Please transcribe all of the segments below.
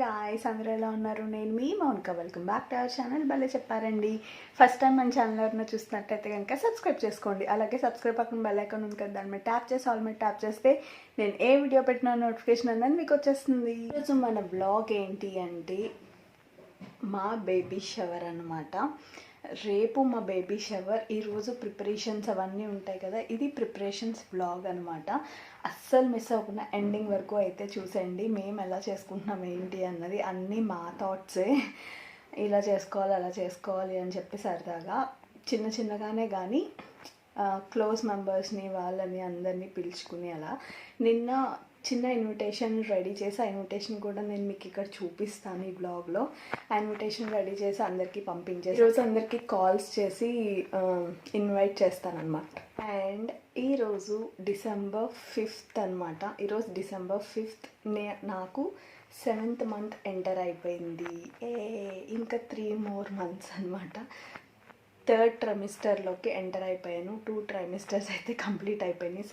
Guys, అందరూ ఎలా ఉన్నారు? నేను మీ Mounika. Welcome back to our channel. భలే చెప్పారండి. ఫస్ట్ టైం మన ఛానల్ ఎవరైనా చూస్తున్నట్టయితే కనుక సబ్స్క్రైబ్ చేసుకోండి. అలాగే సబ్స్క్రైబ్ పక్కన బెల్ ఐకాన్ ఉంది కదా, దాని మీద ట్యాప్ చేసి ఆల్ మీద ట్యాప్ చేస్తే నేను ఏ వీడియో పెట్టినా నోటిఫికేషన్ అనేది మీకు వచ్చేస్తుంది. ఈరోజు మన బ్లాగ్ ఏంటి అంటే మా బేబీ షవర్ అనమాట. రేపు మా బేబీ షవర్. ఈరోజు ప్రిపరేషన్స్ అవన్నీ ఉంటాయి కదా, ఇది ప్రిపరేషన్స్ బ్లాగ్ అనమాట. అస్సలు మిస్ అవ్వకుండా ఎండింగ్ వరకు అయితే చూసేయండి. మేము ఎలా చేసుకుంటున్నాం ఏంటి అన్నది అన్నీ మా థాట్సే. ఇలా చేసుకోవాలి అలా చేసుకోవాలి అని చెప్పి సరదాగా చిన్న చిన్నగానే కానీ క్లోజ్ మెంబర్స్ని వాళ్ళని అందరినీ పిలుచుకుని అలా నిన్న చిన్న ఇన్విటేషన్ రెడీ చేసి, ఆ ఇన్విటేషన్ కూడా నేను మీకు ఇక్కడ చూపిస్తాను ఈ బ్లాగ్లో. ఆ ఇన్విటేషన్ రెడీ చేసి అందరికీ పంపించేసి ఈరోజు అందరికీ కాల్స్ చేసి ఇన్వైట్ చేస్తానన్నమాట. అండ్ ఈరోజు December 5th అనమాట. ఈరోజు December 5th నాకు 7th month ఎంటర్ అయిపోయింది. ఇంకా 3 more months అనమాట. 3rd trimester ఎంటర్ అయిపోయాను. 2 trimesters అయితే కంప్లీట్ అయిపోయినాయి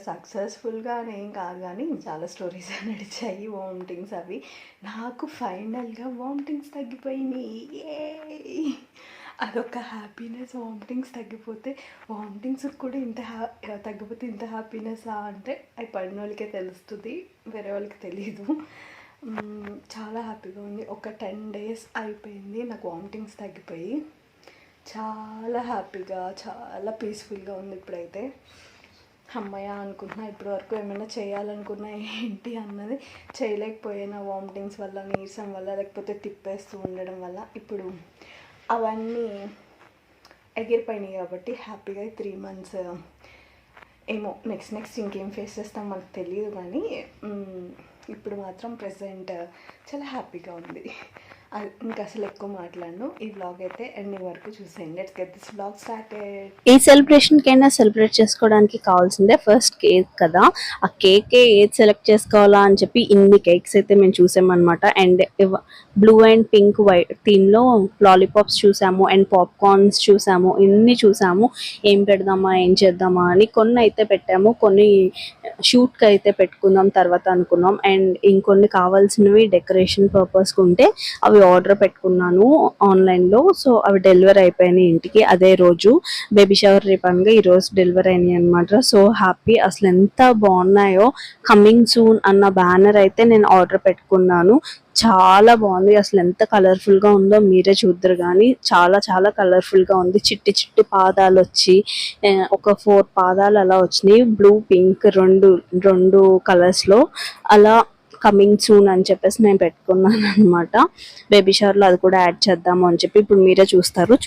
సక్సెస్ఫుల్గా అని ఏం కాదు, కానీ చాలా స్టోరీస్ నడిచాయి, వామిటింగ్స్ అవి. నాకు ఫైనల్గా వామిటింగ్స్ తగ్గిపోయినాయి. అదొక హ్యాపీనెస్. వామిటింగ్స్ తగ్గిపోతే, వామిటింగ్స్ కూడా తగ్గిపోతే ఇంత హ్యాపీనెస్సా అంటే అవి పడిన వాళ్ళకే తెలుస్తుంది, వేరే వాళ్ళకి తెలియదు. చాలా హ్యాపీగా ఉంది. ఒక 10 days అయిపోయింది నాకు వామిటింగ్స్ తగ్గిపోయి. చాలా హ్యాపీగా, చాలా పీస్ఫుల్గా ఉంది ఇప్పుడైతే. అమ్మయ్య అనుకుంటున్నా. ఇప్పటివరకు ఏమైనా చేయాలనుకున్నా ఏంటి అన్నది చేయలేకపోయినా, వామిటింగ్స్ వల్ల, నీరసం వల్ల, లేకపోతే తిప్పేస్తూ ఉండడం వల్ల. ఇప్పుడు అవన్నీ ఎగిరిపోయినాయి కాబట్టి హ్యాపీగా 3 months ఏమో నెక్స్ట్ ఇంకేం ఫేస్ చేస్తాం మనకు తెలియదు, కానీ ఇప్పుడు మాత్రం ప్రెజెంట్ చాలా హ్యాపీగా ఉంది. ఇంకా అసలు ఎక్కువ మాట్లాడను. ఈ వ్లాగ్ అయితే ఎండింగ్ వరకు చూసేయండి. Let's get this vlog started. ఈ సెలబ్రేషన్కైనా సెలబ్రేట్ చేసుకోవడానికి కావాల్సిందే ఫస్ట్ కేక్ కదా. ఆ కేక్ ఏది సెలెక్ట్ చేసుకోవాలా అని చెప్పి ఇన్ని కేక్స్ అయితే మేము చూసామన్నమాట. And blue and pink white థీమ్లో లాలీపాప్స్ చూసాము, అండ్ పాప్కార్న్స్ చూసాము. ఇన్ని చూసాము. ఏం పెడదామా ఏం చేద్దామా అని కొన్ని అయితే పెట్టాము, కొన్ని షూట్కి అయితే పెట్టుకుందాం తర్వాత అనుకున్నాం. అండ్ ఇంకొన్ని కావాల్సినవి డెకరేషన్ పర్పస్కి ఉంటే అవి ఆర్డర్ పెట్టుకున్నాను ఆన్లైన్లో. సో అవి డెలివరీ అయిపోయినాయి ఇంటికి అదే రోజు. బేబీ షవర్ రేపంగా ఈరోజు డెలివరీ అయినాయి అనమాట. So happy. అసలు ఎంత బాగున్నాయో. కమింగ్ సూన్ అన్న బ్యానర్ అయితే నేను ఆర్డర్ పెట్టుకున్నాను. చాలా బాగుంది. అసలు ఎంత కలర్ఫుల్గా ఉందో మీరే చూద్దరు, కానీ చాలా చాలా కలర్ఫుల్గా ఉంది. చిట్టి చిట్టి పాదాలు వచ్చి ఒక 4 పాదాలు అలా వచ్చినాయి. బ్లూ పింక్ రెండు కలర్స్లో అలా కమింగ్ సూన్ అని చెప్పేసి నేను పెట్టుకున్నాను అనమాట. బేబీ షవర్లో అది కూడా యాడ్ చేద్దాము అని చెప్పి ఇప్పుడు మీరే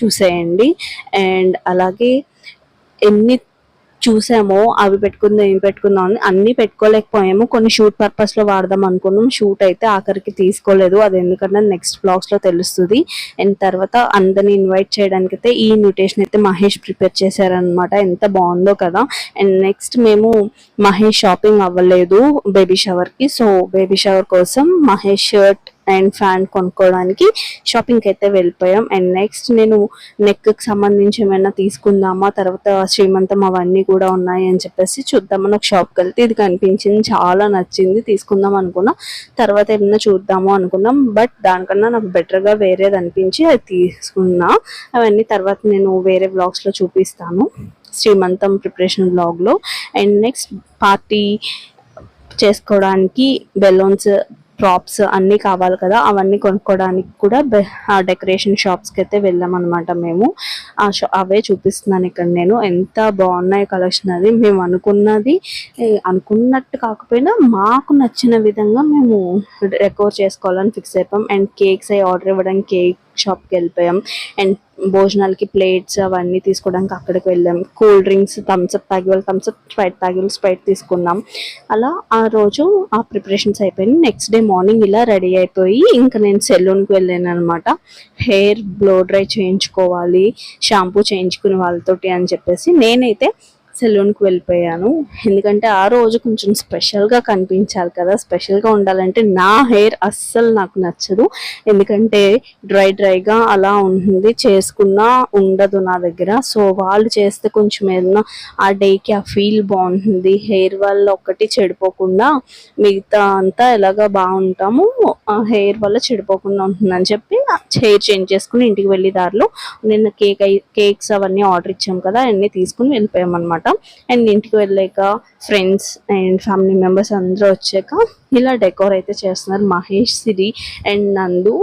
చూసేయండి. అండ్ అలాగే ఎన్ని చూసామో అవి పెట్టుకుందాం ఏం పెట్టుకుందాం అని అన్ని పెట్టుకోలేకపోయాము. కొన్ని షూట్ పర్పస్లో వాడదాం అనుకున్నాం. షూట్ అయితే ఆఖరికి తీసుకోలేదు. అది ఎందుకంటే నెక్స్ట్ బ్లాగ్స్లో తెలుస్తుంది. అండ్ తర్వాత అందరిని ఇన్వైట్ చేయడానికి అయితే ఈ ఇన్విటేషన్ అయితే మహేష్ ప్రిపేర్ చేశారనమాట. ఎంత బాగుందో కదా. అండ్ నెక్స్ట్ మేము మహేష్ షాపింగ్ అవ్వలేదు బేబీ షవర్కి. సో బేబీ షవర్ కోసం మహేష్ షర్ట్ అండ్ ఫ్యాన్ కొనుక్కోవడానికి షాపింగ్కి అయితే వెళ్ళిపోయాం. అండ్ నెక్స్ట్ నేను నెక్కి సంబంధించి ఏమైనా తీసుకుందామా, తర్వాత శ్రీమంతం అవన్నీ కూడా ఉన్నాయి అని చెప్పేసి చూద్దామని ఒక షాప్కి వెళ్తే ఇది కనిపించింది, చాలా నచ్చింది, తీసుకుందాం అనుకున్నా. తర్వాత ఏమైనా చూద్దాము అనుకున్నాం, బట్ దానికన్నా నాకు బెటర్గా వేరేది అనిపించి అది తీసుకున్నా. అవన్నీ తర్వాత నేను వేరే వ్లాగ్స్లో చూపిస్తాను, శ్రీమంతం ప్రిపరేషన్ వ్లాగ్లో. అండ్ నెక్స్ట్ పార్టీ చేసుకోవడానికి బెలూన్స్, ప్రాప్స్ అన్నీ కావాలి కదా, అవన్నీ కొనుక్కోవడానికి కూడా డెకరేషన్ షాప్స్కి అయితే వెళ్ళామన్నమాట మేము. అవే చూపిస్తున్నాను ఇక్కడ నేను. ఎంత బాగున్నాయి కలెక్షన్. అది మేము అనుకున్నట్టు కాకపోయినా మాకు నచ్చిన విధంగా మేము డెకోర్ చేసుకోవాలని ఫిక్స్ అయిపోయాం. అండ్ కేక్స్ అవి ఆర్డర్ ఇవ్వడానికి కేక్ షాప్కి వెళ్ళిపోయాం. అండ్ భోజనాలకి ప్లేట్స్ అవన్నీ తీసుకోవడానికి అక్కడికి వెళ్ళాం. కూల్ డ్రింక్స్, థమ్స్అప్ తాగే వాళ్ళు థమ్స్అప్, స్ప్రైట్ తాగే వాళ్ళు స్ప్రైట్ తీసుకున్నాం. అలా ఆ రోజు ఆ ప్రిపరేషన్స్ అయిపోయింది. నెక్స్ట్ డే మార్నింగ్ ఇలా రెడీ అయిపోయి ఇంకా నేను సెలూన్కి వెళ్ళాను అనమాట. హెయిర్ బ్లో డ్రై చేయించుకోవాలి, షాంపూ చేయించుకునే వాళ్ళతోటి అని చెప్పేసి నేనైతే సెలూన్కి వెళ్ళిపోయాను. ఎందుకంటే ఆ రోజు కొంచెం స్పెషల్గా కనిపించాలి కదా, స్పెషల్గా ఉండాలంటే నా హెయిర్ అస్సలు నాకు నచ్చదు. ఎందుకంటే డ్రైగా అలా ఉంటుంది, చేసుకున్నా ఉండదు నా దగ్గర. సో వాళ్ళు చేస్తే కొంచెం ఏదైనా ఆ డేకి ఆ ఫీల్ బాగుంటుంది, హెయిర్ వల్ల ఒక్కటి చెడిపోకుండా మిగతా అంతా ఎలాగా బాగుంటాము, ఆ హెయిర్ వల్ల చెడిపోకుండా ఉంటుందని చెప్పి హెయిర్ చేంజ్ చేసుకుని ఇంటికి వెళ్ళే దారిలో నిన్న కేక్స్ అవన్నీ ఆర్డర్ ఇచ్చాం కదా, అన్నీ తీసుకుని వెళ్ళిపోయాం అనమాట. అండ్ ఇంటికి వెళ్ళాక ఫ్రెండ్స్ అండ్ ఫ్యామిలీ మెంబర్స్ అందరూ వచ్చాక ఇలా డెకోర్ అయితే చేస్తున్నారు. మహేష్, సిరి అండ్ నందు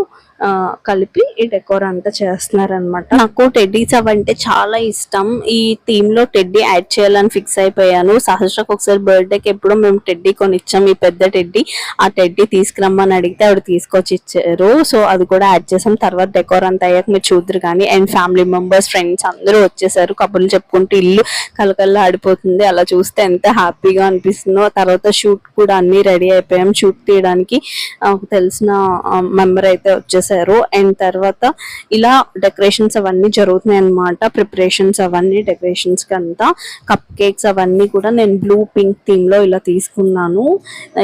కలిపి ఈ డెకోర్ అంతా చేస్తున్నారు అనమాట. నాకు టెడ్డీస్ అవంటే చాలా ఇష్టం. ఈ థీమ్ లో టెడ్డీ యాడ్ చేయాలని ఫిక్స్ అయిపోయాను. సహస్రకు ఒకసారి బర్త్డేకి ఎప్పుడో మేము టెడ్డీ కొనిచ్చాం, ఈ పెద్ద టెడ్డీ. ఆ టెడ్డీ తీసుకురమ్మని అడిగితే ఆవిడ తీసుకొచ్చి ఇచ్చారు. సో అది కూడా యాడ్ చేసాం. తర్వాత డెకోర్ అంతా అయ్యాక మీరు చూద్దరు కానీ. అండ్ ఫ్యామిలీ మెంబర్స్, ఫ్రెండ్స్ అందరూ వచ్చేసారు. కబుర్లు చెప్పుకుంటూ ఇల్లు కలకల్లా ఆడిపోతుంది. అలా చూస్తే ఎంత హ్యాపీగా అనిపిస్తుందో. తర్వాత షూట్ కూడా అన్ని రెడీ అయిపోయాం. షూట్ తీయడానికి తెలిసిన మెంబర్ అయితే వచ్చేసారు. అండ్ తర్వాత ఇలా డెకరేషన్స్ అవన్నీ జరుగుతున్నాయి అన్నమాట. ప్రిపరేషన్స్ అవన్నీ డెకరేషన్స్ కి అంతా. కప్ కేక్స్ అవన్నీ కూడా నేను బ్లూ పింక్ థీమ్ లో ఇలా తీసుకున్నాను.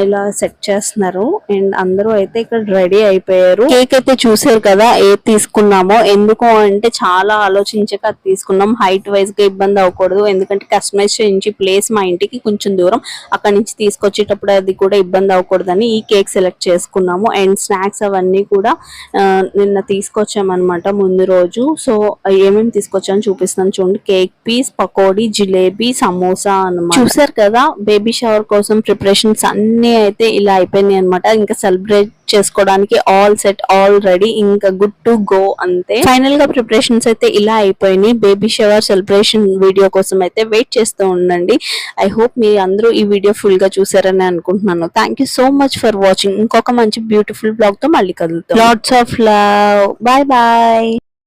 ఇలా సెట్ చేస్తున్నారు. అండ్ అందరూ అయితే ఇక్కడ రెడీ అయిపోయారు. కేక్ అయితే చూసారు కదా ఏది తీసుకున్నామో. ఎందుకు అంటే చాలా ఆలోచించక అది తీసుకున్నాం. హైట్ వైజ్ గా ఇబ్బంది అవ్వకూడదు, ఎందుకంటే కస్టమైజ్ చేయించి ప్లేస్ మా ఇంటికి కొంచెం దూరం, అక్కడి నుంచి తీసుకొచ్చేటప్పుడు అది కూడా ఇబ్బంది అవ్వకూడదని ఈ కేక్ సెలెక్ట్ చేసుకున్నాము. అండ్ స్నాక్స్ అవన్నీ కూడా నిన్న తీసుకొచ్చామన్నమాట ముందు రోజు. సో ఏమేమి తీసుకొచ్చామని చూపిస్తాను చూడండి. కేక్ పీస్, పకోడీ, జిలేబీ, సమోసా అన్నమాట. చూసారు కదా బేబీ షవర్ కోసం ప్రిపరేషన్స్ అన్ని అయితే ఇలా అయిపోయినాయి అనమాట. ఇంకా సెలబ్రేట్ చేసుకోవడానికి ఆల్ సెట్, ఆల్ రెడీ, ఇంకా గుడ్ టు గో అంతే. ఫైనల్ గా ప్రిపరేషన్స్ అయితే ఇలా అయిపోయినాయి. బేబీ షవర్ సెలబ్రేషన్ వీడియో కోసం అయితే వెయిట్ చేస్తూ ఉండండి. ఐ హోప్ మీ అందరూ ఈ వీడియో ఫుల్ గా చూసారని అనుకుంటున్నాను. Thank you so much for watching. ఇంకొక మంచి బ్యూటిఫుల్ బ్లాగ్ తో మళ్ళీ కలుద్దాం. Lots of love. Bye bye.